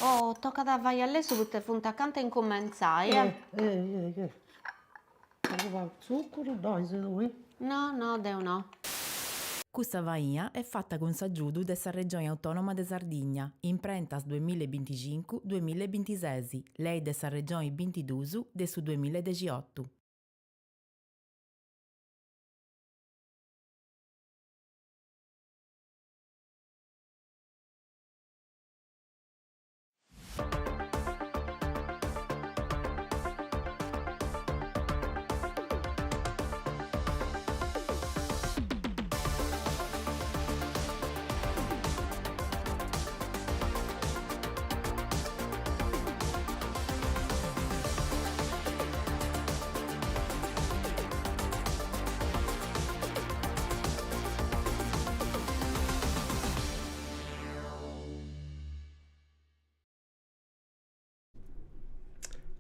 Oh, tocca da vai all'esso perché fu un attaccante incommenziai, Che? Aveva zucchero? Dai, se lui. No, no, Deo no. Questa vaia è fatta con s'aggiudu della Regione Autonoma de Sardigna, in prentas 2025-2026, lei della Regione 22 de su 2018.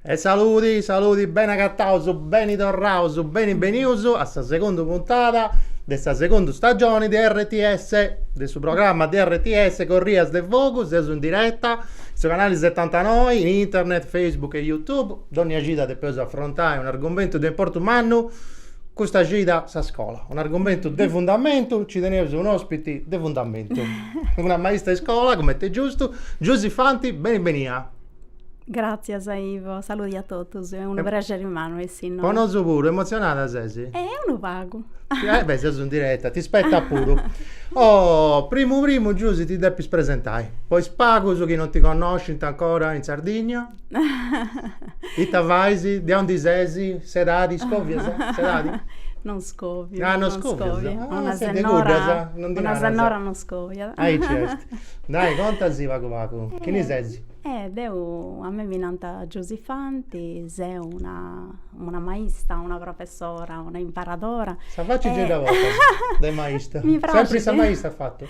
E saluti, ben accattauso, ben ritorrauso, ben beniuso a sta seconda puntata di sta seconda stagione di RTS, del suo programma di RTS Corrias de Focus, adesso in diretta, sul canale 79, in internet, Facebook e YouTube, ogni gita di peso affrontare un argomento di importo umano, questa gita sa scuola, un argomento di fondamento, ci tenevo un ospite di fondamento, una maestra di scuola, come è giusto, Giusy Fanti, benvenia. Grazie Ivo, saluti a tutti, è un piacere umano e sì, no? Conosco pure, emozionata sei? È uno vago. Beh, sei in diretta, ti spetta pure. Oh, primo, Giusy, ti devi presentare. Poi spago su chi non ti conosce ancora in Sardegna. Itavaisi, di onde sei? Sedati, Scovia, sedati? Non scovio. Ah, non scovia. Una siete zennora, non una zennora non scovia. Certo. Dai, contasi, vacu. Chi ne sei? A me mi nanta Giusefanti, sei una maestra, una professora, una imparadora. Sa facci già da volta, dai maestra. Mi piace. Sempre sa maestra ha fatto?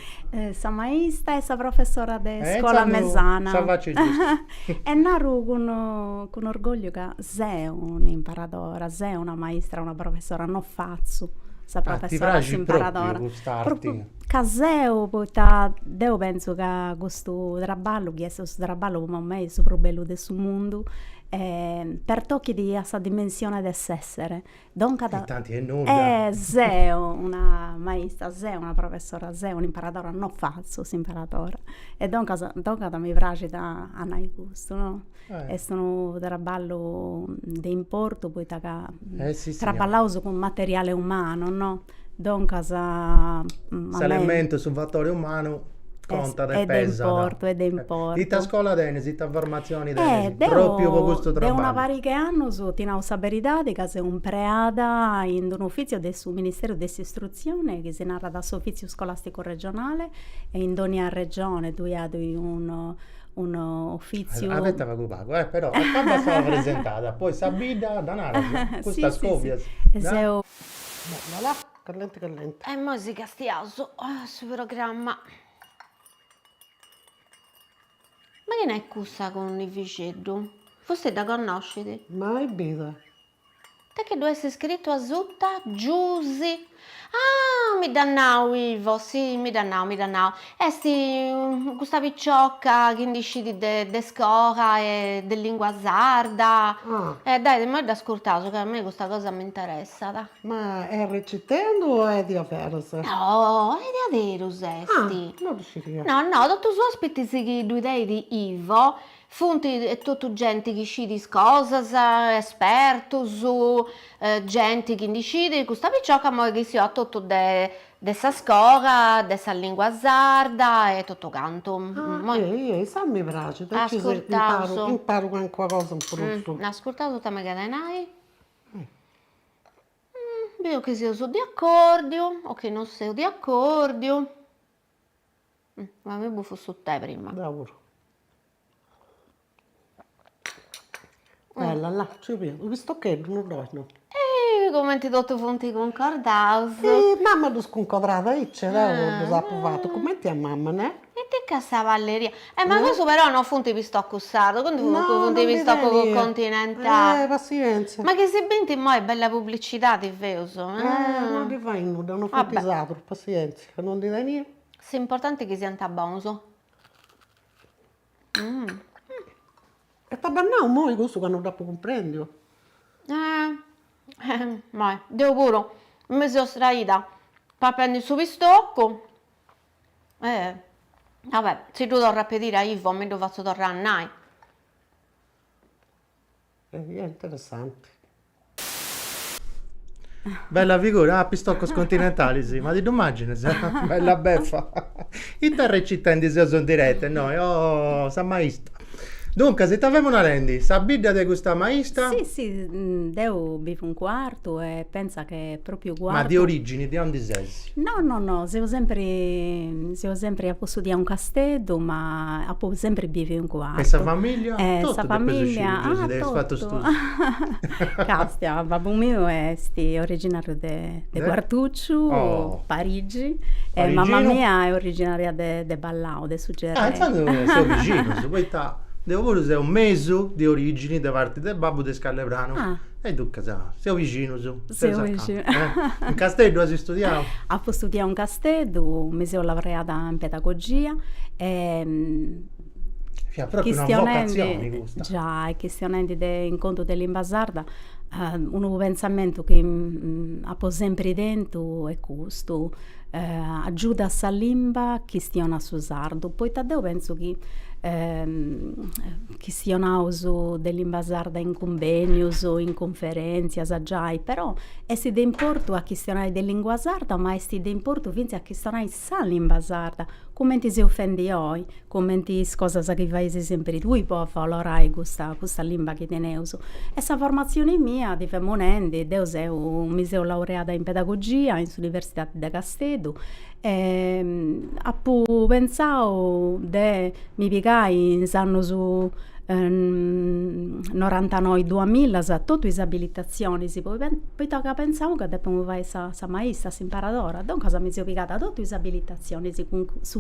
Sa maestra e sa professora di scuola mesana. Sa facci giusto. E naru con orgoglio che sei un'imparadora, sei una maestra, una professora, non faccio. Sa professora si imparadora. Proprio caseo, poi io penso che questo traballo, che è questo traballo come me, è super bello del suo mondo, per tocchi di questa dimensione dell'essere. Tanti è nulla. Sei una maestra, sei una professora, sei un'imparadora, non faccio imparadora. E dunque mi piace da andare questo, no? È un traballo di importo, poi sì, traballo con materiale umano, no? Dunque, l'elemento sul fattore umano conta e pesa. Ed è importo. Di ta scuola denesi, di ta formazione denesi, proprio per questo traballo. Da una variche anni ho la verità che sei un preada in un ufficio del Ministero dell'Istruzione che si narra da ufficio scolastico regionale e in ogni regione tu hai un ufficio. Avete pago, però quando stava presentata, poi Sabida Danara, questa scopia. Callente. E mo si castiaso, su programma. Ma che ne è cussa con il viceddu? Forse da conoscete? Mai vita. Te che dove essere scritto a zutta? Giusy. Ah, mi dannau Ivo, sì, mi dannau. Questa picciocca che indisci de scuola e de lingua sarda. Dai, ma da ascoltato che a me questa cosa mi interessa. Da. Ma è recitando o è di Aversa? No, è di Adero, sesti. Non riusciria. No, tutto su ospiti che due idee di Ivo. Funti e tutto gente che scidi cosas, esperto su gente che decide, questa piccioca ma che si ha tutto dessa scuola, dessa lingua sarda e tutto canto. Sa mi piace, Ascoltato. imparo qualcosa un po'. Ascoltato te me che vedo che sia su di accordio o che non sia di accordio. Ma mi buffo su te prima. Lavoro. Là, ci vedo. Visto che non dormo. Come ti tutto funti concordato. Mamma lo sconquadrata, c'è l'ho approvato. Come ti a mamma, ne? E te che cavalleria. Ma questo però non funti visto accusato, quando funti visto con continentale. Pazienza. Ma che se benti mo è bella pubblicità ti vedo. Non ti fai nulla, non fai pesato, pazienza, non ti dai niente. Se è importante che sia un tabonso. tabernau moi questo che non dopo comprendo. Ma devo pure, mi sono straita per prendere su pistocco. Vabbè, se tu torni a pedire a Ivo, mi devo faccio tornare a Nai. È interessante. Bella figura, pistocco scontinentali, sì, ma ti immagini, bella beffa. In terra e città in diseo sono dirette, noi, sa maista. Dunque, se ti avevamo una rendi, sa bidda di questa maista? Sì, devo vivo un quarto e pensa che è proprio quarto. Ma di origini, di onde sei? No, siamo sempre a posto di un castello, ma sempre vivi un quarto. E sa famiglia? Sa famiglia, tutto. Castia, babbo mio è originario di Quartuccio, Parigi, e mamma mia è originaria di Ballau, di Suggerè. Infatti sei vicino, poi devo pure se un mese di origini da parte del babbo di Scallebrano. E tu sei vicino su. Sei vicino. In castello hai studiato? Ho studiato in castello, mi sono laureata in pedagogia. Proprio una vocazione questa. Già, e questionando l'incontro dell'Imbasarda, un pensamento che ha sempre dentro è questo, aiuta a limba che stiano a susardo. Poi io penso che questionauso dell'Imbasarda in convegni o in conferenze, assaggiai, però è di importo a questionare del lingua sarda, ma è di importo vince a questionare sa l'Imbasarda, come ti si offendi oi, come ti cosa che fai sempre tu, può valorare questa lingua che teneuso. Essa formazione mia di femmonende, mi sono laureata in pedagogia all'Università di Castello. Ho pensato di mi piegai in anno su 99-2000 sa tutte le abilitazioni, poi tocca pensavo che dobbiamo fare sa maestra, sa imparadora, don cosa mi sono piegata tutte le abilitazioni su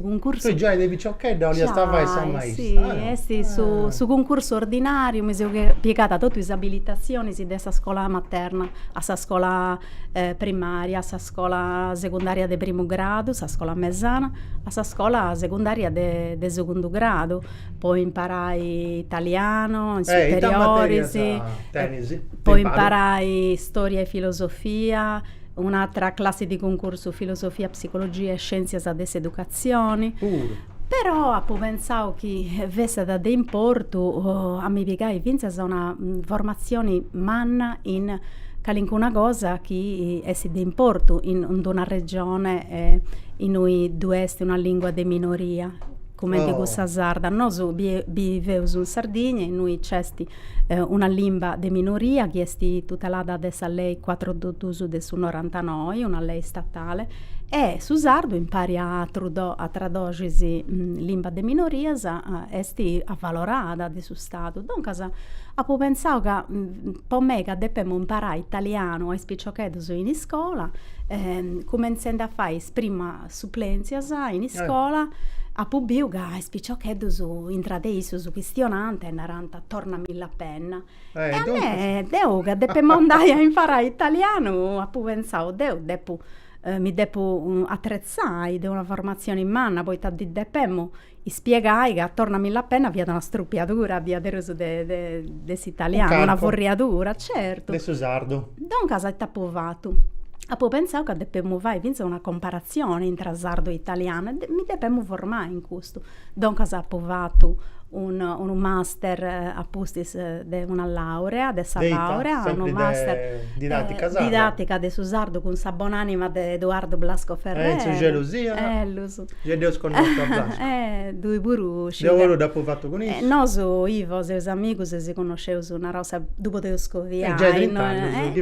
concorso. Tu già devi ciocchedda o li stava sa maestra? Sì, su concorso ordinario mi sono piegata tutte le abilitazioni da sa scuola materna, a sa scuola primaria, a sa scuola secondaria di primo grado, sa scuola mesana, a sa scuola secondaria di secondo grado, poi imparai italiano, in superiori, poi imparai storia e filosofia, un'altra classe di concorso filosofia, psicologia e scienze adesso educazione. Però ho pensato che veste da importo a mi piegare vince una formazione manna in qualunque cosa che è di importo in una regione in cui due è una lingua di minoria. Come di questa sarda, noi viviamo in Sardegna e noi c'è una lingua di minoria che è tutelata da lei 412 del 99, una lei statale, e su sardo impari a tradurre lingua di minoria è valorata del suo stato. Dunque, ho pensato che per me che dobbiamo imparare italiano e spicciochedo in scuola, cominciando a fare prima supplenze in scuola, a pubblico che spicciochedo intradeiso su questionante e naranta torna mille penna. E a me, che dobbiamo andare a imparare italiano, ho pensato, mi devo attrezzare di una formazione in manna, poi ti dobbiamo spiegare che attorno a mille penna vi è una struppiatura di adesso dell'italiano, una forriatura, certo. Adesso sardo. Don casa è provato. Ho pensato che dobbiamo fare una comparazione tra sardo e italiano, mi dobbiamo formare in questo. Don casa ha provato un master a postis di una laurea, dessa laurea, un master didattica di sardo con sa buonanima di Edoardo Blasco Ferrer. Gelosia. Io devo sconoscere Blasco. Due buruci. Io dopo fatto con esso. Noso, Ivo, se amici si conoscevano una rosa dopo di scovia. Già 30 anni,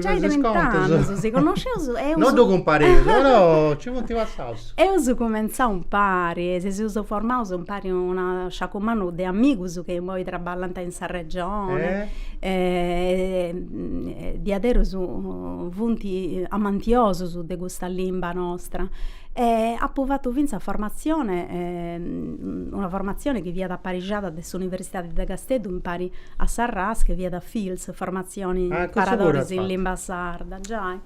si conoscevano. Non do comparire, però ci motiva salso. E uso cominciare un pari, se si usa formare un pari una sciacomano di amici che poi lavorano in sa regione, di adero su punti amantiosi su di questa lingua nostra. Ha provato una formazione che viene da Parigiata dell'Università di Castello, impari a Sarras, che viene da Fils, formazioni paradori in lingua sarda, già.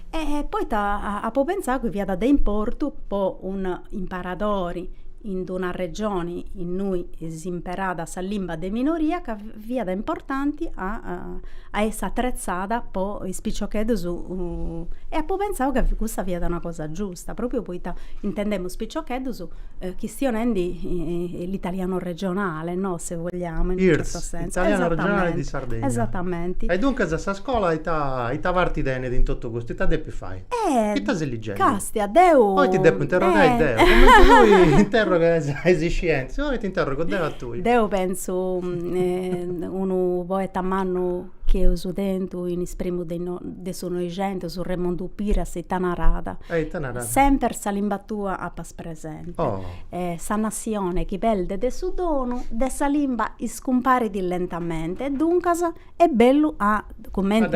E poi ho pensato che viene da importo un imparadori in una regione in cui si imparada sa lingua de minoria che via da importanti a essere attrezzata per i spicciochetti su e poi pensavo che questa via da una cosa giusta, proprio poi intendiamo spicciochetti su questionendi l'italiano regionale, no, se vogliamo, in IRS, questo senso. Italiano regionale di Sardegna. Esattamente. E dunque questa scuola è varti bene in tutto questo, e te più fai? Che te sei leggendo? Castia, Deo. Poi ti devo interrogare Deo, come lui interroga le scienze, ora ti interrogo Deo a tu. Deo penso uno poeta manno che uso dentro in esprimo de sono gente su Raimondo Pira se tanarada. Sempre sa limbatua a pas presente. Sa nazione che perde de su dono, de sa limba scompare di lentamente, e dunque è bello a commenti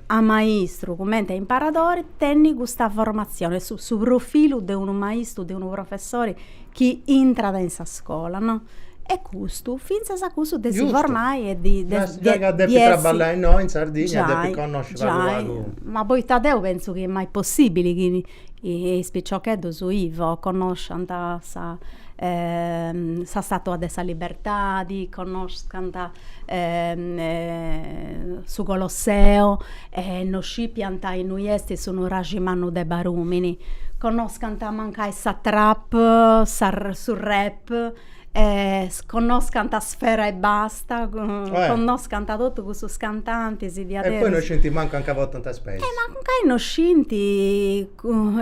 a maestro, commenti a imparadori, tenni questa formazione su profilo di un maestro, di un professore che entra in sa scuola, no? E questo, finza sa questo si formai e di traballare noi in Sardegna, devi conoscere ma poi Tadeo penso che è mai possibile che i spicciochetti su Ivo conoscano sa statua della libertà, conoscano su Colosseo, non si pianta in Uiesti sono Ragimano de Barumini, conoscano manca sa trap, su rap, conoscano la sfera e basta, conoscano tutto questo cantanti e poi non senti manco anche a volte tanta spesa ma non senti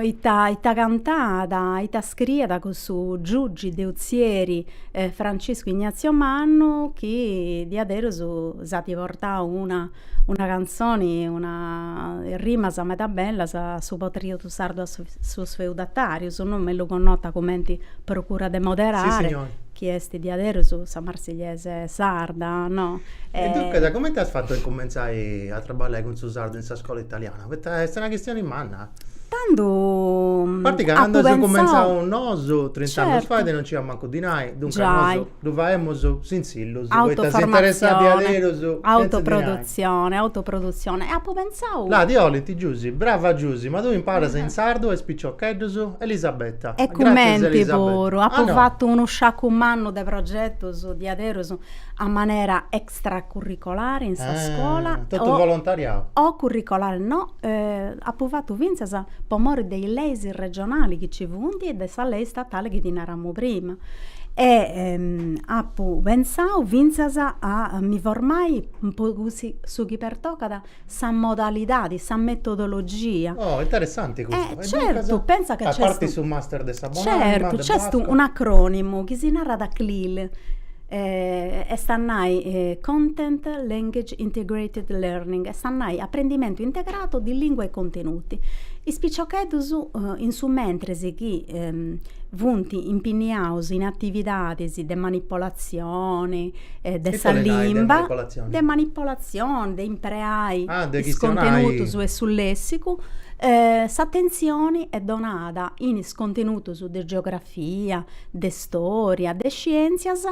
ita cantata, ita scritta con su Giuggi Deuzieri, Francesco Ignazio Manno che di adesso ti porta una canzone, una rima sa metà bella sa su patriotto sardo su feudatario, non me lo connota commenti procura de moderare. Sì, chiesti di adesso sa marsigliese sarda, no? E dunque, come ti hai fatto a cominciare a lavorare con su sardo in questa scuola italiana? Questa è una questione in manna. Tanto quando si comincia un noso 30 anni fa e non ci manco di noi, dunque noi dovevamo sensillo, autoformazione, autoproduzione. E poi pensavo là di Oliti Giussi, brava Giussi, ma tu impara in sardo e spicciocchetto Elisabetta. E commenti pure, ha fatto uno sciacco umano del progetto di adesso a maniera extracurricolare in sa scuola. Tutto volontariato. O curricolare no, ha fatto Vinza pomori dei lesi regionali che ci vundi e della lei statale che dinarammo prima. E ha pensato Vinza mi formai un po' così su chi per tocca da sa modalità, di sa metodologia. Oh, interessante questo. Certo, pensa che c'è parti su master de Sabonara. Certo, c'è un acronimo che si narra da CLIL. E stannai Content Language Integrated Learning, e stannai apprendimento integrato di lingua e contenuti. I spicciochetti in su mentre che vunti impegnaus in attività di manipolazione dessa lingua, de manipolazione, de impreai contenuti su e sul lessico. S'attenzione è donata in contenuto su de geografia, de storia, de scienzias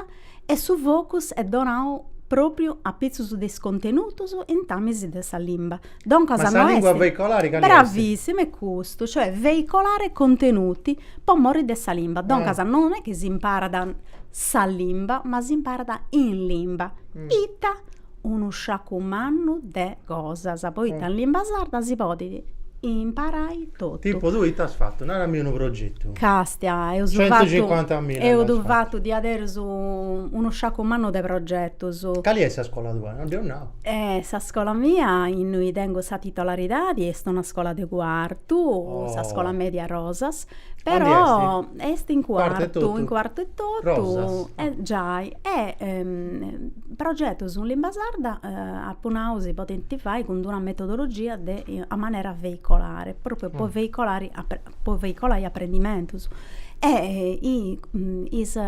e su focus è donato proprio a pezzo su des contenutos in tamisi dessa lingua. Don cosa ma lingua veicolare bravissimo è questo, cioè veicolare contenuti pomori dessa lingua. Don cosa non è che si impara da sa lingua, ma si impara da in lingua. Ita uno sciacco umano de cosa, poi in lingua sarda si può dire imparai tutto. Tipo tu ti hai fatto, non era mio un progetto. Castia, ho 150.000. E ho dovuto di adesso uno sciacco umano di progetto. Qual è questa scuola tua? Non devo no. Questa scuola mia, in cui tengo questa titolarità, è una scuola di quarto, questa scuola media Rosas, però è in quarto e tutto. Rosas. Progetto su lingua sarda a Punausi potenti fai con una metodologia a maniera veicolare, proprio può veicolare apprendimento. E is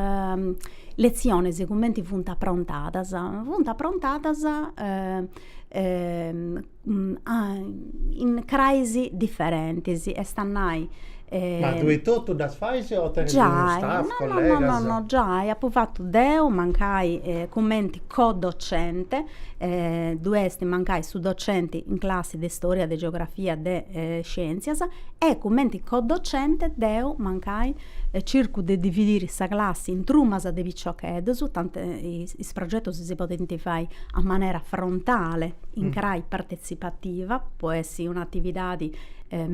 lezioni sicuramente funta prontadas in crisi differenti, e stanno Ma tu hai tutto da fare o te ne uno già, staff, no, collegas? no, già, ho fatto deo, mancai commenti co-docente, due mancai su docenti in classi di storia, di geografia, di scienzias, e commenti co-docente, deo, mancai, circo di dividere questa classe in trumas di picciocchedos, tanto il progetto si può identificare a maniera frontale, in CRAI partecipativa, può essere un'attività di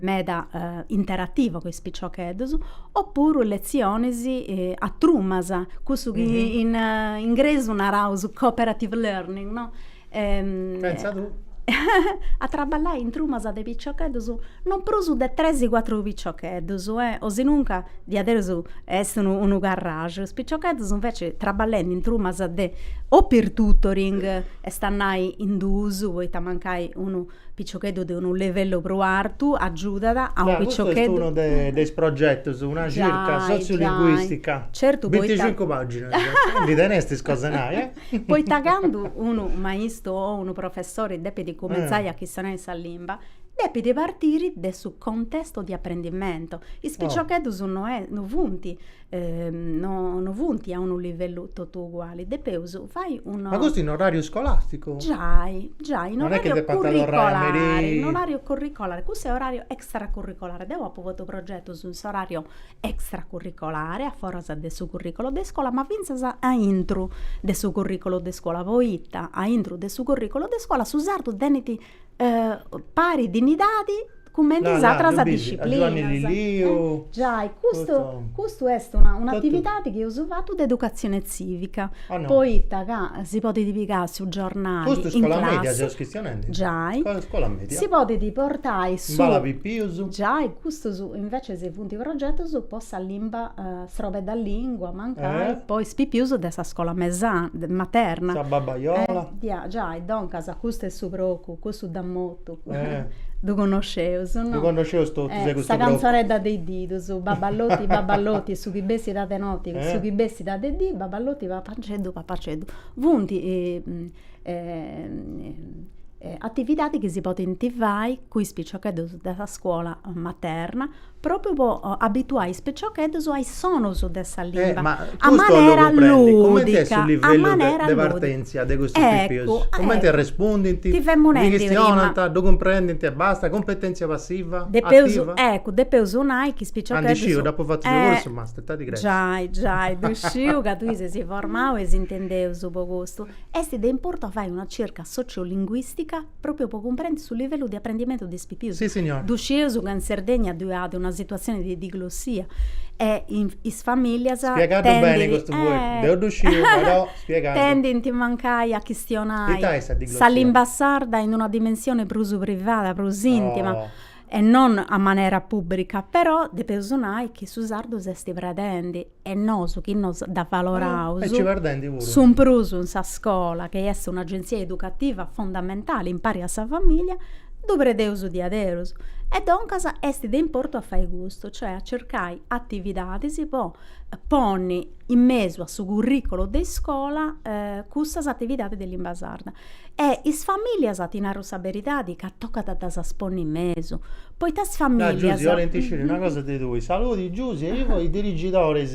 meda interattiva con i picciocchedos, oppure lezioni a trumas, questo che in inglese narrao su cooperative learning, no? Pensa tu. A traballare in trumas de picciocchedos non prusu de 3-4 picciocchedos, o se nunca di adesso essere un garage. Os picciocchedos invece traballando in trumas de o per tutoring e stannai in dusu, o mancai uno picciocchedo di un livello più alto, aiuta a un Questo è picciocchedo. uno dei progetti, una circa sociolinguistica. Certo, poi 25 pagine. Quindi tenesti cose nai, poi tagando uno maestro o un professore deve cominciare a chissà sa lingua, deve partire da su contesto di apprendimento. I picciocchetti sono vunti, non vunti a un livello tutto uguale. Deve fai un... Ma questo in orario scolastico? Già, in Non è che orario te porta all'orario, curricolare, Mary. in orario curricolare, questo è orario extracurricolare. Devo avuto progetto su un orario extracurricolare, a forza del suo curriculum di scuola, ma vinza a intro del suo curriculum di scuola, voita a intro del suo curriculum di scuola, su usardo deniti pari dignidadi come disaltra disciplina. Giovanni Liliu. Già, questo è un'attività che ho usato di educazione civica. No. Poi si può dedicare su giornali Questo è in scuola media, classe. già scrizione. Già, Scuola media. si può portare su Bala pipiusu. già, e questo invece se punti progetto su possa limba srobe da lingua, mancare poi spipiuso dessa scuola materna. Sa babaiola. Già, e don casa questo è su broco, questo da molto. Lo conoscevo, no? Lo conoscevo sto questa canzonetta dei Dido su baballotti su chi bessi da tenoti su chi bessi da dedì baballotti papacedo vunti attività che si possono intivare qui spicciocchedos della scuola materna proprio per abituare i spicciocchedos ai sonos dessa lingua Ma a maniera come te sul ludica, a livello maniera di ludica. partenza di questi Ecco, pipius? Come te rispondi? Ti femmonenti prima. Tu comprendi e basta, competenza passiva, attiva? Depeus un'ai che spicciocchedos Andiscio, dopo fatto il corso, ma aspettati grazie. Già, dusciu che tu si formava e si intendeva su questo. E si importa fare una ricerca sociolinguistica proprio per comprendere sul livello di apprendimento di spipius. Sì, signor. Dusciu che in Sardegna ha una situazione di diglossia e in famiglia spiegato bene questo vuoi. Devo dusciu, però spiegato. Tendi a mancare a questionare sa lingua sarda in una dimensione più privata, più intima. E non a maniera pubblica, però de personai che su sardo sti predendi e non su chi non da valorare su un pruso in sa scuola che è un'agenzia educativa fondamentale in pari a sa famiglia dovrebbe uso di aderos e doncasa esti de importo a fare gusto, cioè a cercare attività si può poni in mezzo a su curriculum di scuola queste attività dell'lingua sarda e is famiglie tinaro sa verità di che tocca da spone in mezzo poi tas famiglie Giusy, una cosa di tu saluti Giusy e io i dirigitori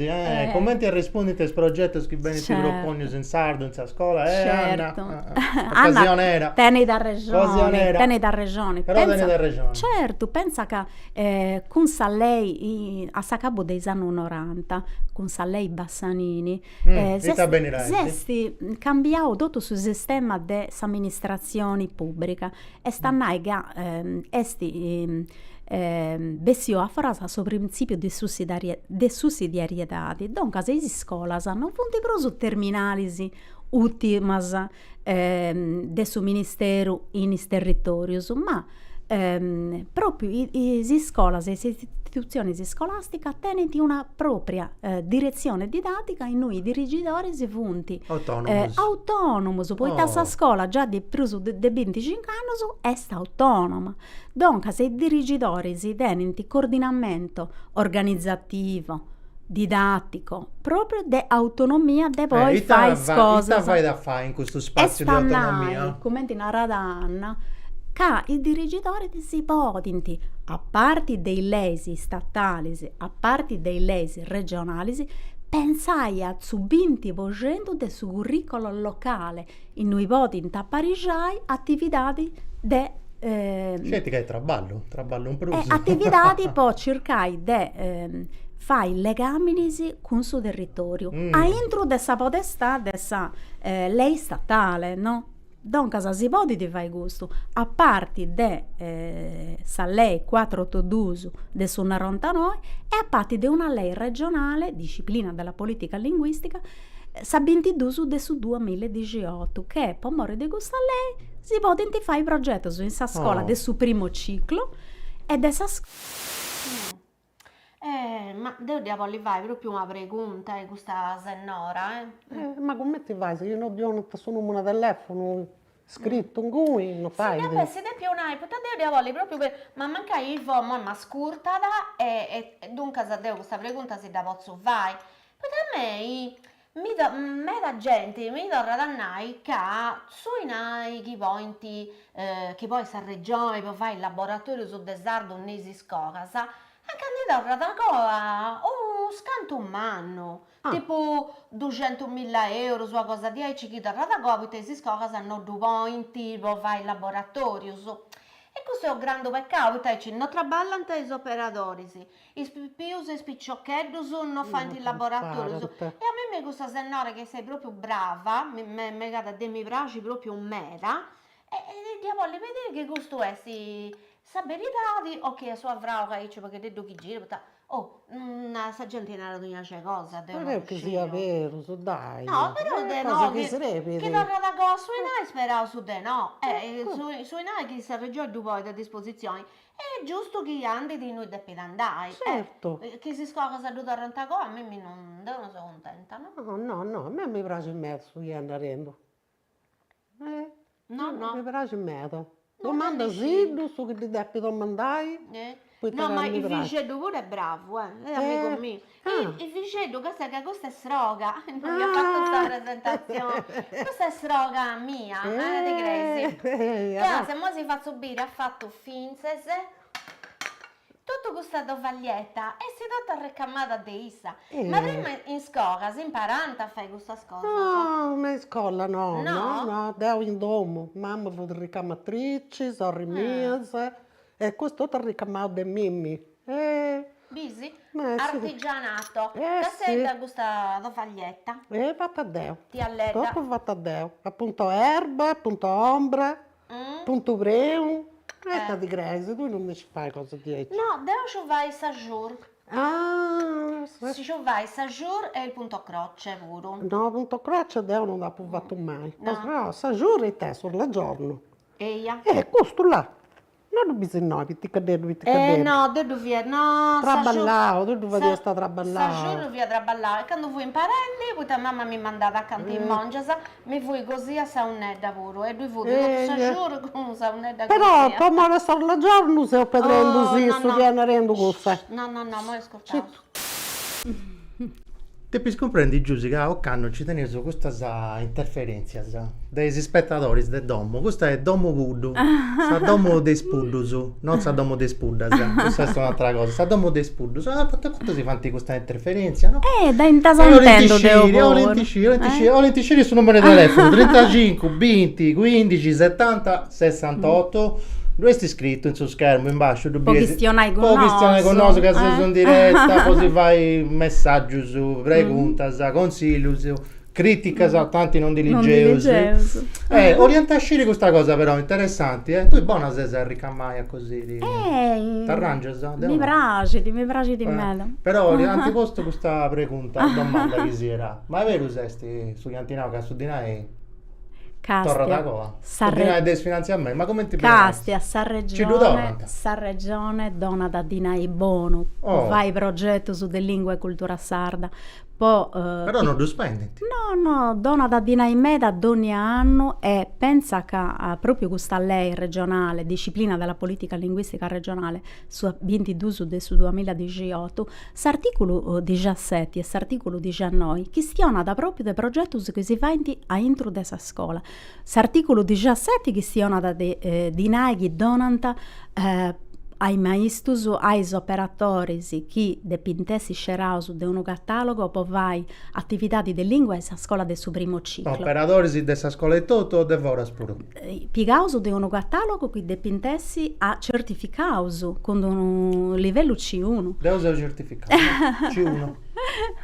commenti e rispondi a questo progetto che viene si propone in sardo in sa scuola certo occasione era teni da regione però teni da regione certo pensa che con sa lei a sa cabo dei anni 90 con sa lei Bassanini zesti cambiato tutto sul sistema de amministrazioni pubblica e stannai Bessio a frasa sul principio di sussidiarietà. Dunque, se le scuole non funti prosu terminalisi ultimas del suo ministero in territorios, ma proprio le scuole, le istituzioni scolastiche tengono una propria direzione didattica in cui i dirigitori si funti autonomus, poi questa scuola già di più di 25 anni è autonoma. Dunque, se i dirigitori si tengono coordinamento organizzativo, didattico, proprio di autonomia, di poi fare cose. Cosa fai da fare in questo spazio di autonomia? Come in Radanna, che i dirigitori si potenti, a parte dei lesi statali, a parte dei lesi regionali, pensai a su 20% del suo curriculum locale, in cui potenti apparigiai attività de Senti che è traballo un pruso. attività può cercare di fare legami con il suo territorio, a intro dessa potestà dessa lei statale, no? Dunque, si può di fare gusto, a parte de sa lei 482 del suo 99 e a parte di una lei regionale, disciplina della politica linguistica, sa 22 del su 2018, che per amore di questa lei si può fare il progetto in sa scuola del suo primo ciclo e dessa Ma devo vai proprio una pregunta di questa signora, Ma come ti fai? Se io non ho il suo numero di telefono scritto in cui, non fai? Sì, vabbè, se ne più un'ai, devo proprio per... Ma manca io, ma scurtata e dunque se devo questa pregunta si da posso vai. Perché a me... da gente mi torna da noi che sui nai che poi sa regione poi fare il laboratorio su desardo nesi scocasa anche mi torna da cosa scanto un anno tipo 200.000 euro su una cosa di aici che torna da cosa poi si scocasa hanno 2 pointi poi fare il laboratorio e questo è un grande peccato, perché non trabalhano i operatori, i più spicciocchetti non fanno il laboratorio. E a me mi gusta signora che sei proprio brava, mi piace proprio un mera, e voglio vedere che gusto è, sa verità, o che sua avrà che dice perché detto chi gira, sta gente non c'è cosa, non è che sia vero, dai. No, però cosa che che sarebbe? torna da cosa sui nai speravo su te, no? Sui nai che si regge due poi a disposizione. È giusto che andi di noi devi andare. Certo. Che si scocca se tu renta cosa, a me non sono contenta, no? No, a me mi piace il mezzo che andando. No. Mi piace il mezzo. Domanda sì, su che ti devi domandare. No, ma il Vicedo pure è bravo, è amico mio. Il Vicedo, che questa è sroga, non mi ha fatto questa presentazione. Questa è sroga mia, di Crazy. Se mo si fa subire, ha fatto finzes, tutto questa tovaglietta e si tutta recamata di issa. Ma prima in scuola si imparano a fare questa cosa. No, ma in scuola no, devo in domo. Mamma fu ricamatrice, sorelle mie. E questo è tutto ricamato da Mimmi. Bisi? Sì. Artigianato. Che sei da questa tovaglietta? Fatta a Deo. Ti alleda. Dopo fatta a Deo. Appunto erba, appunto ombra, appunto breu. Sta di Grace, tu non mi ci fai cosa di dici. No, devo sciuvare il sajur. Si sciuvare il sajur e il punto croce pure. No, punto croce Deo non l'ha più fatto mai. No, sajur e te sulla giorno. Eia. Questo là. Non bisogna ti cadere. No, devi no. Traballavo, tu dovevi stare traballando. Sajur via traballare. E quando fui in parelli, poi tua mamma mi mandava a canto in mongiasa, mi fui così a saunedda pure. E lui fu sajur con saunedda così. Però, come adesso la giorno, se ho pedrendo sì, studiando cose. No, ma è scordato. Te comprendi, Giusy, che a Canno ci tenevo su questa interferenza dei spettatori del domo. Questo è domo voodoo, sa domo dei spuddus, non sa domo dei spuddas. Questa è un'altra cosa, sa domo dei spuddus. Quanto si fanno questa interferenza, no? Da intasantendo devo ho lenticini sul numero di telefono 35 20 15 70 68. Lui è scritto in suo schermo in basso, questionai con noi che si sono in diretta, poi si fai messaggio su preguntas, consigli, critica tanti non diligeusi. Orientasci questa cosa però interessante, tu è buona se ricamai così. T'arrangi, mi piace di me. Però antiposto questa domanda che si era. Ma è vero se sugli antinao che su di noi torna da qua. Ma come ti Castia, sa regione dona da dinai bono. Fai progetto su de lingua e cultura sarda. Però non lo spendi. No, dona da dina in meda ogni anno e pensa che proprio questa lei regionale, disciplina della politica linguistica regionale su 22 su 2018, s'articolo 17 e s'articolo 19 questionano da proprio dei progetti che si fanno a intro della scuola. S'articolo 17 questiona da dinai che donanta ai maestros, ai operatori che depintessi scerauso di un catalogo poi vai attività di lingua e sa scuola del suo primo ciclo. Operatori di questa scuola e tutto, de voras pure. Pigauso di un catalogo che depintessi a certificauso con un livello C1. Devo usare il certificato. C1.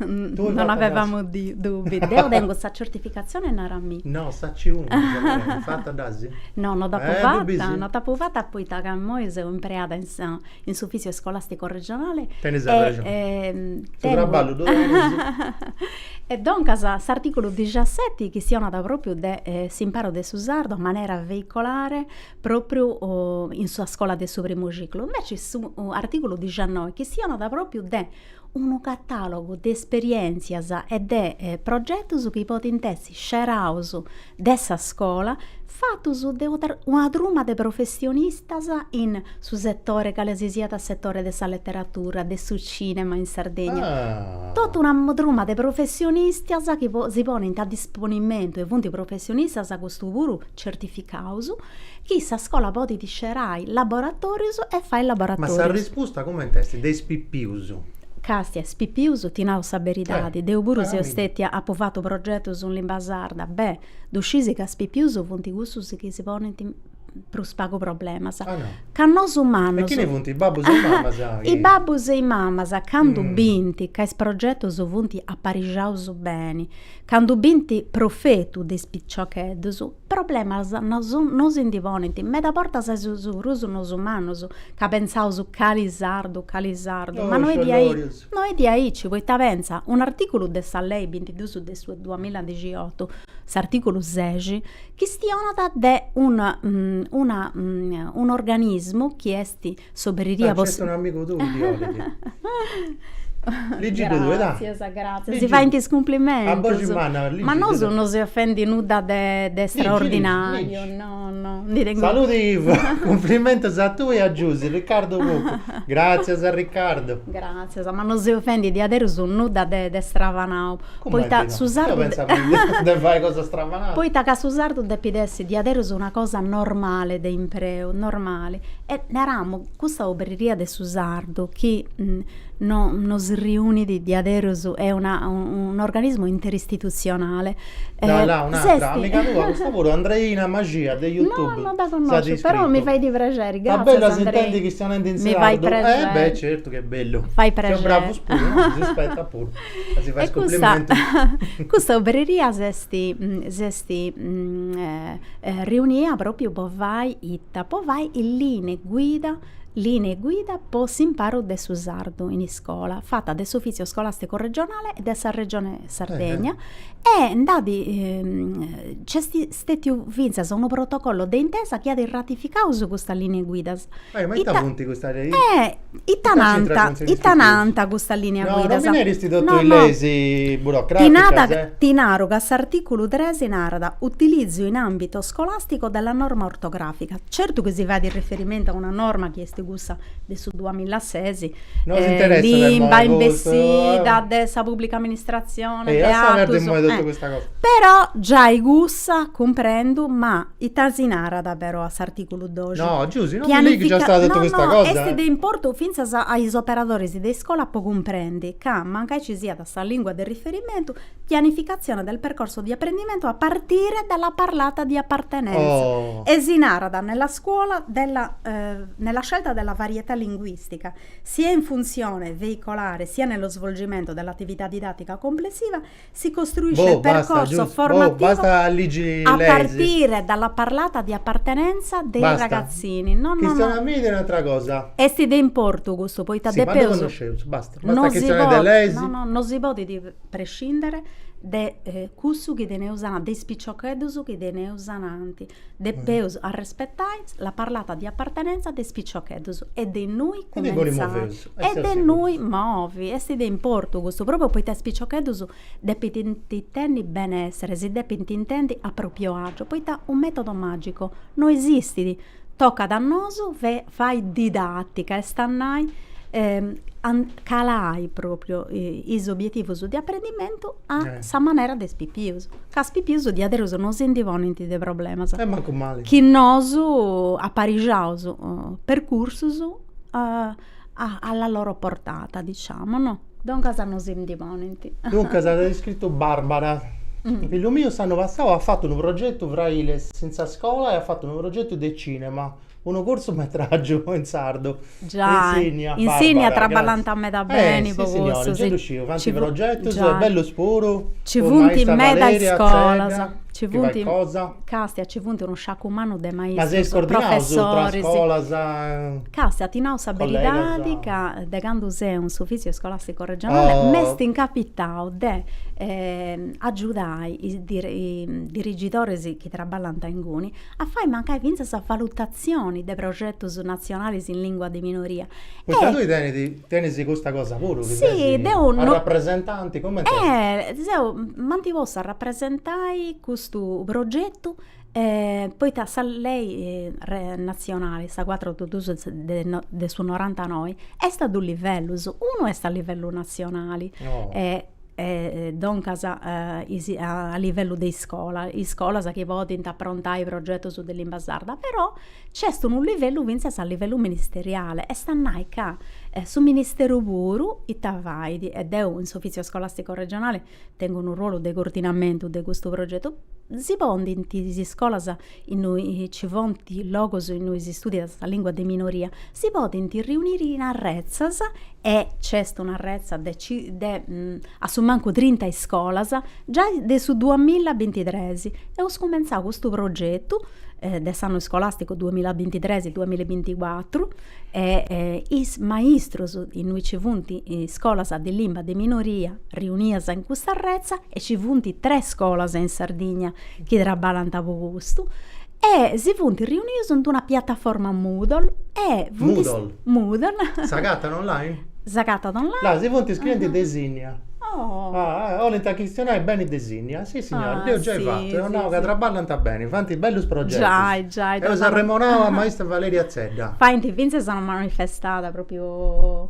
Non avevamo dubbi. Devo dare questa certificazione Narami. No, sta C1. Fatta dasi? No, non da provata poi da Moise ho imparato in ufficio scolastico regionale. E dunque, l'articolo 17 che si da proprio si impara del Susardo in maniera veicolare proprio in sua scuola del suo primo ciclo. Invece l'articolo 19 che si da proprio un catalogo di esperienze e di progetti che potentessi scerauso dessa scuola fatto da una truma di professionisti in su settore che si sia settore della letteratura, del cinema in Sardegna. Tutta una truma di professionisti che si pone a disponimento e punti professionisti a questo puro certificato che sa scuola poti ti scerai laboratori e fai il laboratorio. Ma sa risposta come in testi? Dei spippiuso. Castia, spippiuso, tinau saberidade, deu buru se ostetti a povato progetto su l'imbasarda, d'uscisi che spippiuso punti gustus che si pone pro spago problema, sa. Cannoso umano. E chi ne punti? I babbus e i mamma, I babbus e i mamma, sa, candu binti, che is progetto so punti apparigiauso bene, candu binti profetu de spicciò che è, so problema non si indiponenti, me da porta sa su ruso nos umanos, che pensau su calisardo, ma noi di aí ci vuoi ta pensa, un articolo de sa lei 22 su 2018, s'articolo 16, che stiona da un organismo che esti soberiria un amico tuo grazie. Si fa in complimenti ma non si offendi nuda de straordinario no. Saluti Ivo, complimenti a tu e a Giusy, Riccardo Bucco. Grazie a Riccardo. Grazie, ma non si offendi di adere su nuda de stravanau. Poi ta Susardo io pensavo di fare cosa stravanau. Poi ta Susardo depidessi di adere su una cosa normale de impreo, normale. E neramo questa opereria de Susardo che non si riuni di Aderosu è un organismo interistituzionale. Un'altra amica tua, questa pure Andreina Magia di YouTube. No, da conoscere, però mi fai di piacere, grazie. Va bello se intendi che stiano in mi fai piacere. Certo che è bello. Fai piacere. Sei bravo pure, no? Si aspetta pure. Si fa complimenti. Questa opereria si riunia proprio poi vai in linee guida po si imparo de Susardo in scuola, fatta del ufficio scolastico regionale e della regione Sardegna e andati c'è stato vinto un protocollo di intesa che ha ratificato su questa linea guida. Ma i punti questa lei? Itananta questa linea guida. Non viene istituto illesi burocratica. Tinaroga s'articolo 13 narra utilizzo in ambito scolastico della norma ortografica. Certo che si va di riferimento a una norma che è gusta del 2016 limba imbessida della pubblica amministrazione però già i gussa comprendo ma i tasinara però a articolo 12 no Giusy non mi dici già stato detto questa cosa è di importo finza ai operatori di scuola può comprendi che manca ci sia da sta lingua del riferimento pianificazione del percorso di apprendimento a partire dalla parlata di appartenenza esinarada nella scuola nella scelta della varietà linguistica sia in funzione veicolare sia nello svolgimento dell'attività didattica complessiva si costruisce il percorso formativo a partire dalla parlata di appartenenza dei ragazzini stiamo a vedere un'altra cosa esti de importo gusto poi basta che siano dell'esi non si può di prescindere de cussu chi de usana, de spicciocchedus chi de usananti, de peus a rispettai la parlata di appartenenza de spicciocchedus e de noi comenzai e de noi movi e si de importu questo proprio poi te spicciocchedus de tintendi benessere, si de tintendi a proprio agio, poi ta un metodo magico, non esisti, tocca dannoso, fai didattica e stannai calai proprio is obiettivos di apprendimento a sa maniera de spipius. Ca spipius di aderos non sentivonenti de problemas. Manco male. Chi nosu apparigiaus percursus alla loro portata, diciamo, no? Dunque non sentivonenti. Dunque, hai scritto Barbara. Figlio mio stanno passato, ha fatto un progetto fraile senza scuola e ha fatto un progetto di cinema. Un corso metraggio in sardo. Già, insegna traballante a me da bene. Sì, signore, già riuscivo, fanti progetti, è bello sporo. Ci vunti in me da scuola. Ci vunti cosa? Castia, ci vunti uno sciacco umano de maestri. Ma sei scordinato tra scuola? Castia, ti nau saberidadi che de quando sei un ufficio scolastico regionale, mesti in capitao de aiutai i dirigitori che traballano in Guni a fare mancare vince sa valutazioni dei progetti nazionali in lingua di minoria. Perché tu tieni questa cosa pure? Sì, devo rappresentanti, come te? Mantivo a rappresentai questo progetto. Poi sa lei nazionale, sta 4 del suo 99, è stato un livello, uno è stato a livello nazionale. A livello di scuola, i scuola che vogliono approntare il progetto su dell'Imba Sarda, però c'è un livello vince a livello ministeriale e sta naica su Ministero Buru Itavaidi ed è un ufficio scolastico regionale tengono un ruolo di coordinamento di questo progetto. Si bondi in scuola in cui ci vonti logos in cui si studia la lingua di minoria, si bondi riunire in arrezzas e c'è un'arrezza a su manco 30 scuolas già su 2023 e ho cominciato questo progetto dell'anno scolastico 2023-2024 i maestri in cui ci vunti scuolas di lingua di minoria riunite in questa arrezza e ci vunti 3 scuolas in Sardegna che traballano questo e si vunti riuniti in una piattaforma Moodle e Moodle Sagata online? Sagata online? Là, si vunti scrivendo designa. Ho l'intacchistione bene designa. Sì, signore, io già fatto. È una che traballanta bene, fanti belli progetti. Già. E Sanremo a maestra Valeria Zedda. Infatti, Vince sono manifestata proprio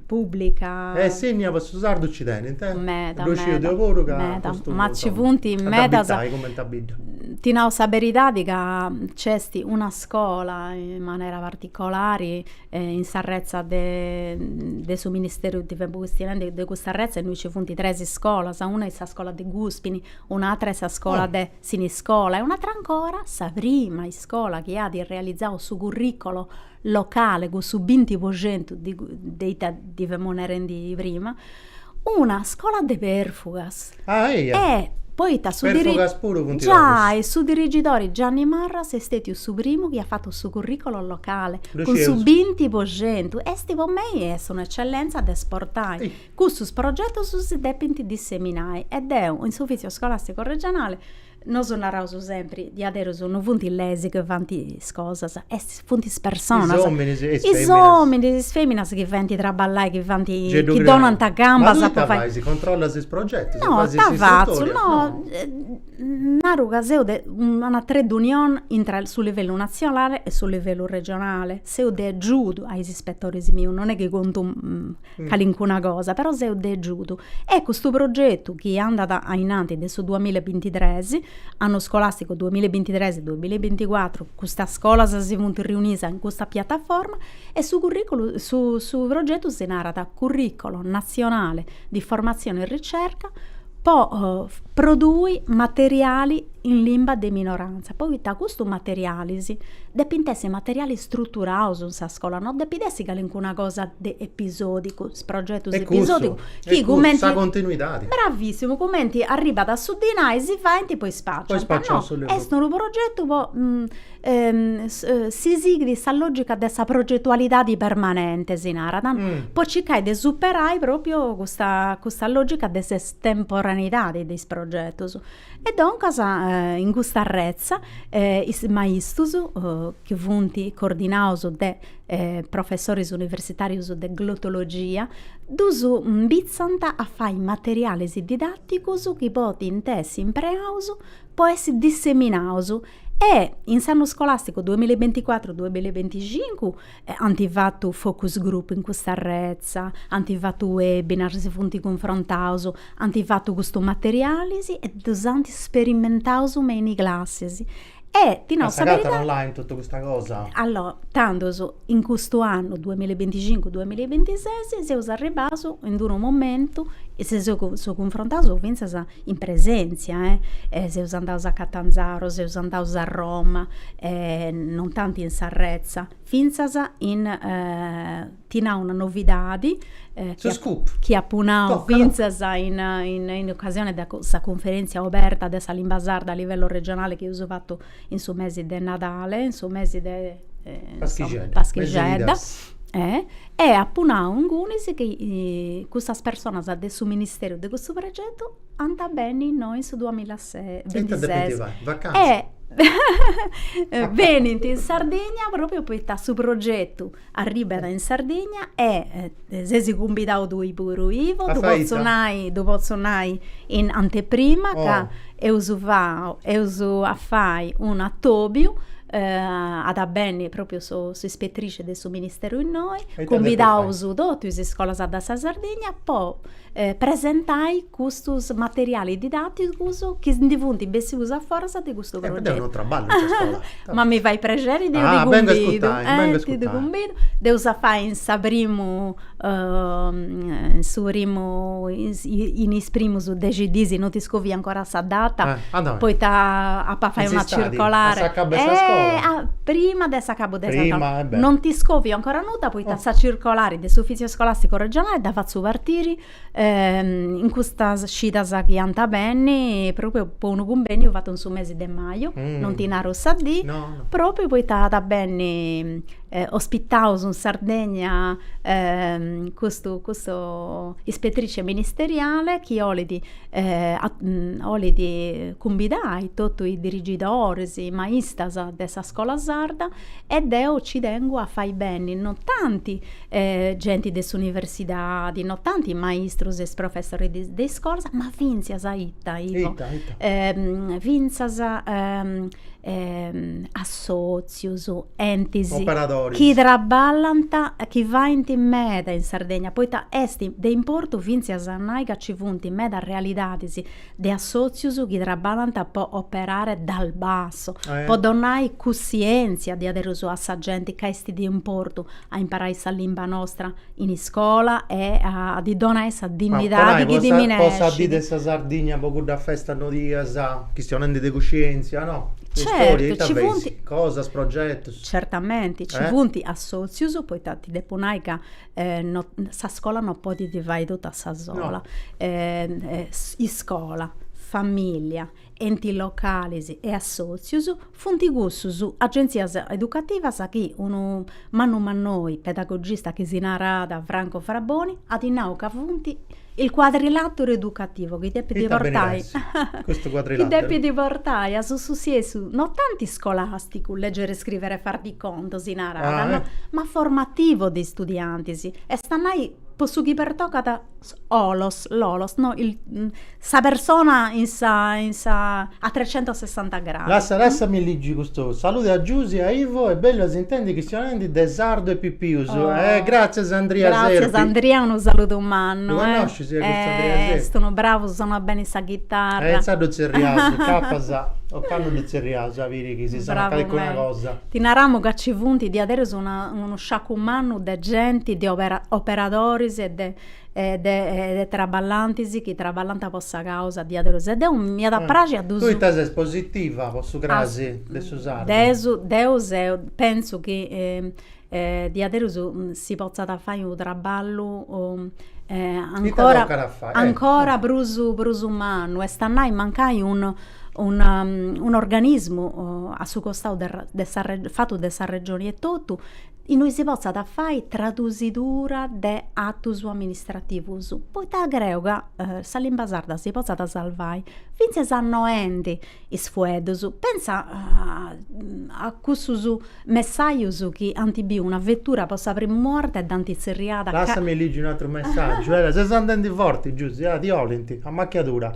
pubblica. Segna per usare l'Occidente. Meta. Ma ci punti in meta. Ti nau saberità di che c'è una scuola in maniera particolare in Sarrezza del suo ministero di questa arrezza e noi ci punti 3 scuole, una è la scuola di Guspini, un'altra è la scuola di Siniscola e un'altra ancora la prima scuola che ha di realizzare il suo curriculum locale con su 20% di vemonerendi prima, una scuola di Perfugas. E poi su dirigitori Gianni Marras è stato il suo primo che ha fatto il suo curriculum locale con su 20% e stivo me sono un'eccellenza da esportare questo progetto si depende disseminare ed è un ufficio scolastico regionale. Non sono narrato sempre di adesso sono punti lesi che vanti cose e punti persone i uomini e femmine che vanti traballare che vanti che donano a gamba ma tu fai si controlla se progetti naru caseo de una trade union sul livello nazionale e sul livello regionale seu de giudo ai ispettori mio non è che conto qualunque cosa però seu de giudo e questo progetto che è andato avanti adesso 2023 anno scolastico 2023-2024 questa scuola si è riunita in questa piattaforma e su curriculum su progetto si narra curriculum nazionale di formazione e ricerca produi materiali in lingua de minoranza. Poi da questo materiali depintesse materiali strutturali in sa scuola, non depindesse che una cosa de episodico, progetto episodico. Chi sa continuità. Bravissimo, commenti arriva da Sudina e si fa e poi spaccia. No, è un progetto si sigli sa logica dessa progettualità di permanente, Sinara. Poi ci cai de superai proprio questa logica dessa estemporaneità dei progetti. E dunque in questa arrezza i maestros che funti coordinaus de professori universitari de glottologia dusu bizzanta a fare materiali didatticus che poti intessi impreaus può essere disseminaus. E in anno scolastico 2024-2025 hanno fatto focus group in questa arrezza, hanno fatto webinar, si funti confrontaus, hanno fatto questo materiali e hanno sperimentato in classi. E di no, online tutta questa cosa? Allora, tanto in questo anno 2025-2026 si è arrivato in un momento e si sono confrontato in presenza, si è andato a Catanzaro, si è andato a Roma, non tanto in Sarrezza, finza in tina una novità che ha punto in occasione della conferenza aperta della lingua sarda a livello regionale che ho fatto in suo mese di Natale, in suo mese di Paschigedda. E appunto un gunis che queste persone del suo ministero di questo progetto andano bene noi su 2026 e venite in Sardegna proprio per questo progetto arriva in Sardegna e se si combina due pure io dopo sonai in anteprima che uso a fare un attobio ad bene proprio su ispettrice del suo ministero in noi convidavo tutte le scuole da Sardegna poi presentai questi materiali didattici che diventi bessi a forza di questo progetto ma mi fai piacere di convido devo fare in primo in esprimo su decidisi non ti scovi ancora sa data poi a fare una circolare prima dessa cabo dessa non ti scovi ancora nuda poi sa circolare dell'ufficio scolastico regionale da faccio partire in questa scita che anda bene proprio per un convegno fatto in su mese di maio non ti naro sa di proprio poi da bene ospitato in Sardegna questo ispettrice ministeriale che olidi convidai tutti i dirigitori i maistas dessa scuola sarda ed io ci tengo a fare bene non tanti gente dell'università non tanti maestros e professori di scuola ma vinzias a Itta vinzias assozius entes chi traballanta chi va in meda in Sardegna poi esti de importo vinzias a naiga ci funti meda realidades de assozius chi traballanta può operare dal basso può donare coscienza di avere su assa gente che esti di importo a imparare essa lingua nostra in scuola e a di donare essa dignità di chi diminuisce possa dire essa Sardegna poco da festa no dias questione di coscienza no certo, ci punti cosa progetto certamente ci punti assozius poi ti deponai che sa scuola non può di vai tutta sa sola scuola famiglia enti locali e assozius funti gussus agenzias educativas che uno noi pedagogista che si narada Franco Fraboni ad inauca funti il quadrilatero educativo che devi portare questo quadrilatero che devi portare a su non tanti scolastico leggere scrivere far di conto si narada ma formativo di studianti e stanai posso chi per toccata lolos no sa persona in sa a 360 gradi lascia mi leggi questo saluti a Giusi a Ivo e bello si intende cristianamente Desardo e Pippius grazie Sandria grazie Sandria un saluto umano lo conosci Sandria sono bravo sono bene sa chitarra Sado Cerriaso capasa o fanno di Cerriaso avere che si sa fare una cosa ti naramo che ci punti di avere uno sciacco umano de gente di operatori de traballanti che traballanta possa causa di aderos. Ed è un mia da prage a Tu sei positiva, posso crasi, adesso Deus penso che di aderos si possa fare un traballo ancora brusu umano, e stannai mancai un organismo a su costato fatto dessa regione e tutto, in cui si possa fare traduzitura de attus amministrativus. Poi ta greuga, sa limba sarda si possa salvare, finze s'annoenti is fuedus. Pensa a cussus messaius che antibi una vettura possa aprire morte e d'antizerriata. Lasciami leggi un altro messaggio, se sono denti forti, giusto, di olenti, a macchiatura.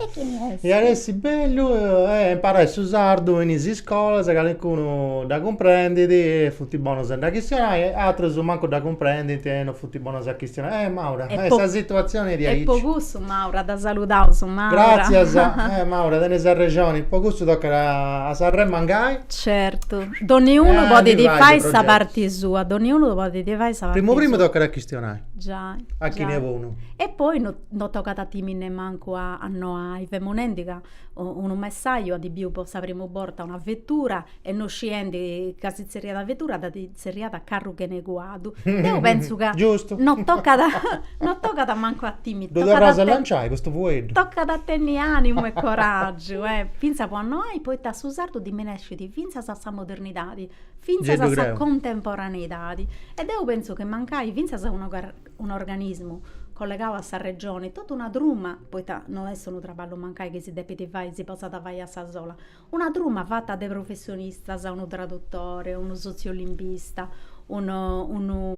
E adesso bello, imparai su sardo, inizi in scuola, se qualcuno da comprendere, futti buono se da questionare, altri su manco da comprendere, non futti buono se questionare. Maura, questa situazione di aici. E pocusso, Maura, da salutare su Maura. Grazie, Maura, da nessa regione, pocusso tocca a Sanremo Mangai. Certo, ognuno può di fare sa parte sua, ognuno può di fare sa parte sua. Primo tocca a questionare. Già. A chi ne uno. E poi non tocca a timine manco a noi, vemonendica un messaggio di più possa primo porta una vettura e non scende casizzeria da vettura da seriata a carro che ne guardo. Io penso che giusto. non tocca da manco a timide. Dove rosa lanciare questo vuoto? Tocca da tenni animo e coraggio, Finza può noi poi ta susardo di menesciti, finza sa modernità, finza sa contemporaneità. Ed io penso che mancai, finza sa un organismo collegato a sta regione, tutta una druma, poi non è solo un traballo mancai che si deve fare, si possa fare a sa sola, una druma fatta dai professionisti, un traduttore, uno soziolimbista, uno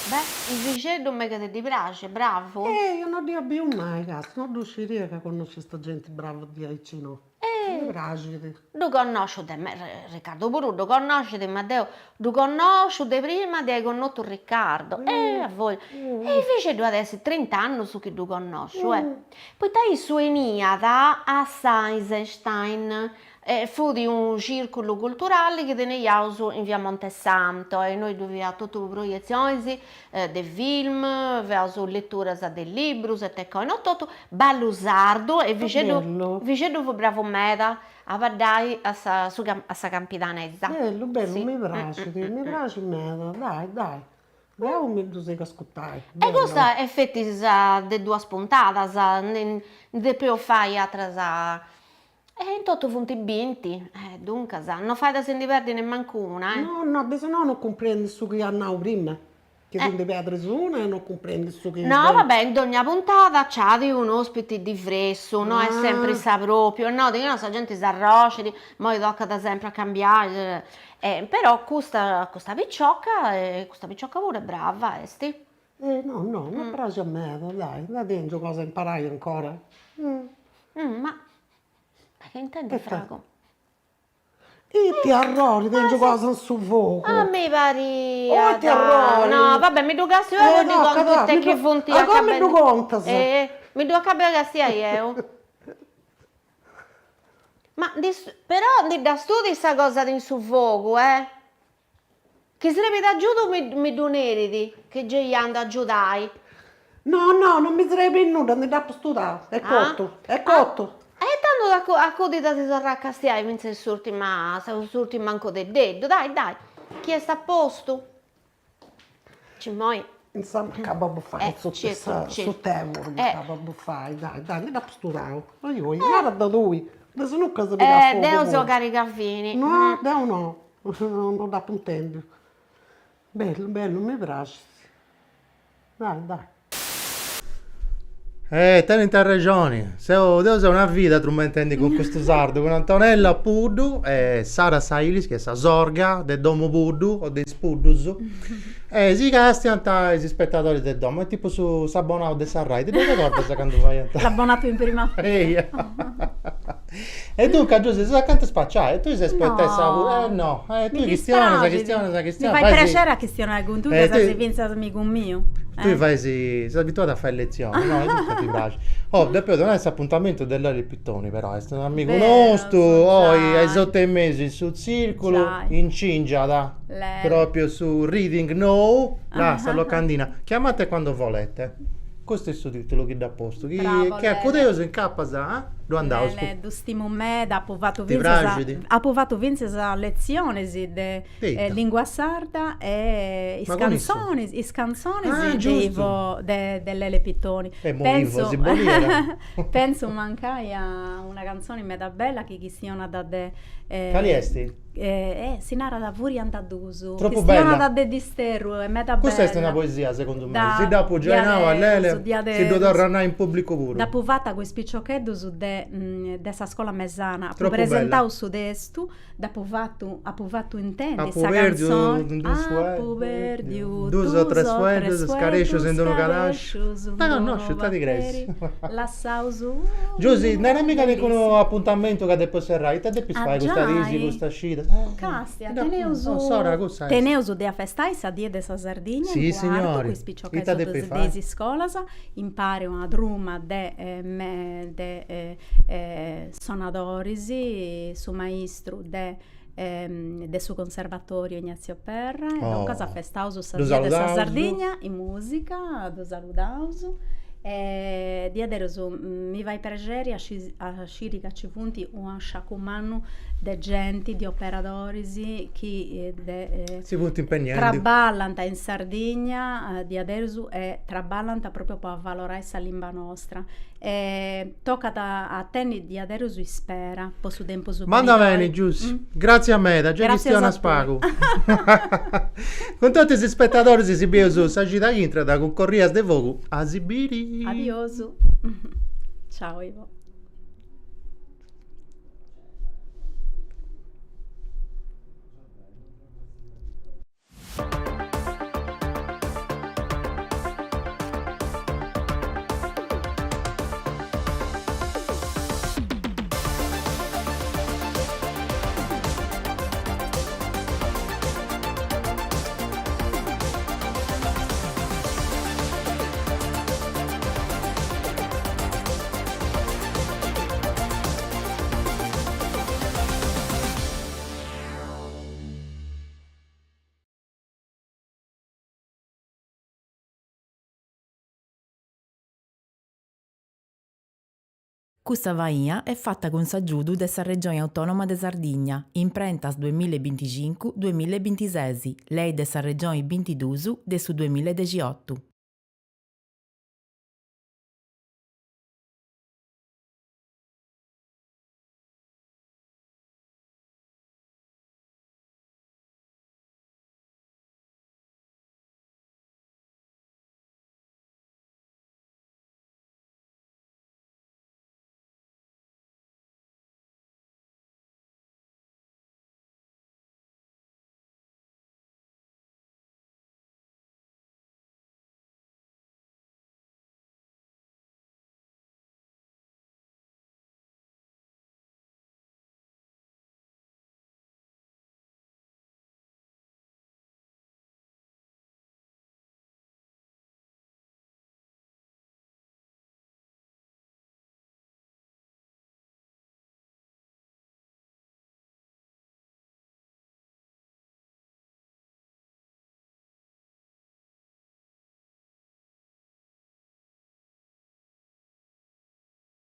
Beh, il vicedo me che ti piace, bravo. Io non ne abbiamo mai, cazzo, non riuscirei a conoscere questa gente brava di vicino. Mi piace. Tu conosci te, Riccardo pure tu conosci te, Matteo, tu conosci te prima di hai conosciuto Riccardo, a voi. E invece tu adesso 30 anni su che tu conosci, Poi te sei niata a Eisenstein, fu di un circolo culturale che teníamos in via Montesanto e noi dovevamo tutte le proiezioni dei film, avevamo letture dei libri e tutto bello sardo e vicino fu bravo meta a parlare a sa campidanezza. Bello, Sì. mi piace meta, dai. Vediamo mi tu sei che ascoltai. E questa è effetti de due spuntate, ne più fai altre. E in tutto funti binti, dunque, non fai da se ne perdi nemmeno una, No, se no non comprendi su che hanno prima. Che sono di pedre su una e non comprendi su che... No, vabbè, in ogni puntata c'ha di un ospite di fresso, no? È sempre sa proprio, no? Di no, sa gente si arroce, ma tocca da sempre a cambiare. Però questa picciocca pure è brava, esti. No, non piace a me, dai, da dentro cosa imparai ancora. Ma che intendi, Frago? E ti arrori dentro cosa su fuoco. A me pare. Ti arrori. No, vabbè, mi duca io con tutte che fonti a come tu contas? mi duca capire che sia io. Ma però da studi questa cosa di su fuoco, Che sarebbe da giù mi doneriti, che già anda a giudai. No, non mi sarebbe nulla, ne da studiare. È cotto. E tanto a codita si sarà castiai, mentre l'ultima manco del dedo, dai, chi è sta a posto? Ci muoi. Insomma, acaba buffare su tempo, acaba buffare, dai, ne da studiare. Guarda da lui, adesso non cosa mi dà fuoco. Devo so caricafini. No, non da puntendo. Bello, mi piace. Dai. Tenete a ragione, se devo usare una vita, tu mi intendi con questo sardo, con Antonella Puddu e Sara Sailis, che è sa sorga del domo Puddu o dei Spuddus, e si castiano gli spettatori del domo, è tipo su Sabonao de Sarrai, ti ricordi quando vai a l'abbonato in prima fila. E dunque, Giuseppe, se accanto spacciare, e tu sei aspettessa pure, no, tu Cristiano. Mi fai piacere a Cristiano con tu, che sei pensa amico mio. Tu sei abituato a fare lezioni, no? Ti piace. Dopo non è questo appuntamento dell'Ari Pittoni, però è un amico nostro, ai 8 mesi sul circolo, in Cingia, proprio su Reading No, la locandina. Chiamate quando volete. questo è il suo titolo che dà posto. Che Bravo, a Lele. Codeus in cappa, dove andavo? Lele, du stimu med, Ti pragidi? ha provato vincere lezioni di Deita. lingua sarda e Ma con isso? i scanzoni Ah, di giusto. dell'Ele Pittoni. E mo Ivo, si bonira. penso mancai a una canzone meda bella che stiano da Quali esti? si narra da Vuri Andadusu, Troppo che stiano bella. da Disterru, è meda Questa è bella. una poesia, secondo me. Da- Se dopo di già a adesso, Lele, di si adesso. torna in pubblico pure. Da puvata quei spicciocheddu su dessa scuola mesana, Troppo presentau bella. su destu, da a puvato intendi A sa puverdiu, canzone, dus suendi, puverdiu, dus o tres suendi, scaresciu sen dono cadasciu, Ma no, sciuttati greci. La sausu. Giusy, non è mica con appuntamento che dopo serrai, te devi fare questa giai. risi, questa scita. Castia, No, teneusu, no, sora, cosa è? teneusu de a festai sa die de sa Sardegna, Sì, in quarto, signori. quei Ita spicciocchetto devi fare. desi scolasa, impari una druma de sonadorisi, su maestro de su conservatorio Ignazio Perra, e Oh. da casa festausu sa Lo die de sa saludausu. Sardegna, in musica, do saludausu. E di adesso mi vai piacere a scirica ci punti un sciacumano de gente, di operatori che Si punti impegnati. traballanta in Sardegna di adesso e traballanta proprio per valorare questa lingua nostra. Tocca a te di adesso spera, po' su tempo su Manda venidoi. bene, Giussi. Grazie a me, da Grazie Gestione a a te. Spago. Con tutti i spettatori si bio su Sagita Intrada con Corrias de Vogu. A Zibiri. Adioso. Ciao Ivo. Questa vaia è fatta con s'aggiudu dessa regione autonoma de Sardigna, in prentas 2025-2026, lei dessa regione 22 de su 2018.